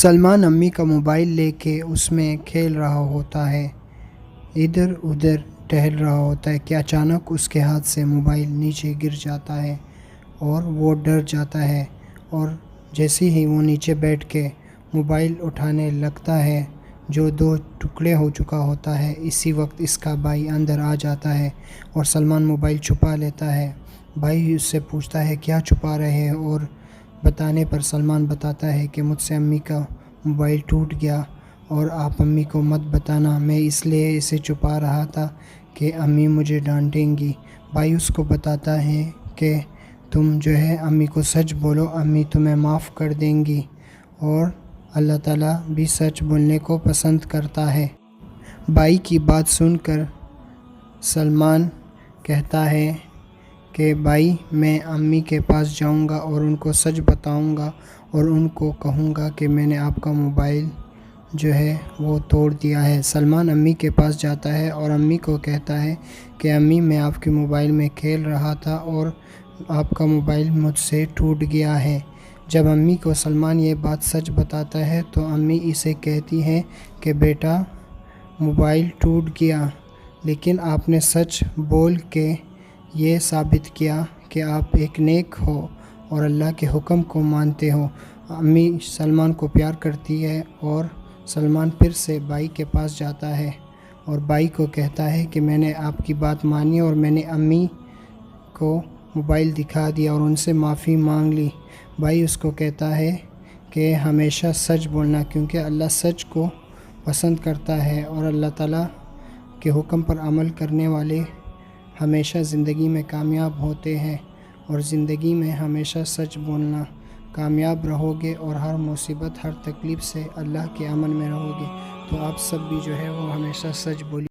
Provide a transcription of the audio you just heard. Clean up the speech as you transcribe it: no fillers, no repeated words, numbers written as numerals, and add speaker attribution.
Speaker 1: سلمان امی کا موبائل لے کے اس میں کھیل رہا ہوتا ہے، ادھر ادھر ٹہل رہا ہوتا ہے کہ اچانک اس کے ہاتھ سے موبائل نیچے گر جاتا ہے اور وہ ڈر جاتا ہے، اور جیسے ہی وہ نیچے بیٹھ کے موبائل اٹھانے لگتا ہے جو دو ٹکڑے ہو چکا ہوتا ہے، اسی وقت اس کا بھائی اندر آ جاتا ہے اور سلمان موبائل چھپا لیتا ہے۔ بھائی اس سے پوچھتا ہے کیا چھپا رہے ہیں، اور بتانے پر سلمان بتاتا ہے کہ مجھ سے امی کا موبائل ٹوٹ گیا اور آپ امی کو مت بتانا، میں اس لیے اسے چھپا رہا تھا کہ امی مجھے ڈانٹیں گی۔ بھائی اس کو بتاتا ہے کہ تم جو ہے امی کو سچ بولو، امی تمہیں معاف کر دیں گی، اور اللہ تعالیٰ بھی سچ بولنے کو پسند کرتا ہے۔ بھائی کی بات سن کر سلمان کہتا ہے کہ بھائی میں امی کے پاس جاؤں گا اور ان کو سچ بتاؤں گا اور ان کو کہوں گا کہ میں نے آپ کا موبائل جو ہے وہ توڑ دیا ہے۔ سلمان امی کے پاس جاتا ہے اور امی کو کہتا ہے کہ امی میں آپ کے موبائل میں کھیل رہا تھا اور آپ کا موبائل مجھ سے ٹوٹ گیا ہے۔ جب امی کو سلمان یہ بات سچ بتاتا ہے تو امی اسے کہتی ہیں کہ بیٹا موبائل ٹوٹ گیا، لیکن آپ نے سچ بول کے یہ ثابت کیا کہ آپ ایک نیک ہو اور اللہ کے حکم کو مانتے ہو۔ امی سلمان کو پیار کرتی ہے اور سلمان پھر سے بھائی کے پاس جاتا ہے اور بھائی کو کہتا ہے کہ میں نے آپ کی بات مانی اور میں نے امی کو موبائل دکھا دیا اور ان سے معافی مانگ لی۔ بھائی اس کو کہتا ہے کہ ہمیشہ سچ بولنا، کیونکہ اللہ سچ کو پسند کرتا ہے اور اللہ تعالیٰ کے حکم پر عمل کرنے والے ہمیشہ زندگی میں کامیاب ہوتے ہیں، اور زندگی میں ہمیشہ سچ بولنا، کامیاب رہو گے اور ہر مصیبت ہر تکلیف سے اللہ کے امن میں رہو گے۔ تو آپ سب بھی جو ہے وہ ہمیشہ سچ بولیے۔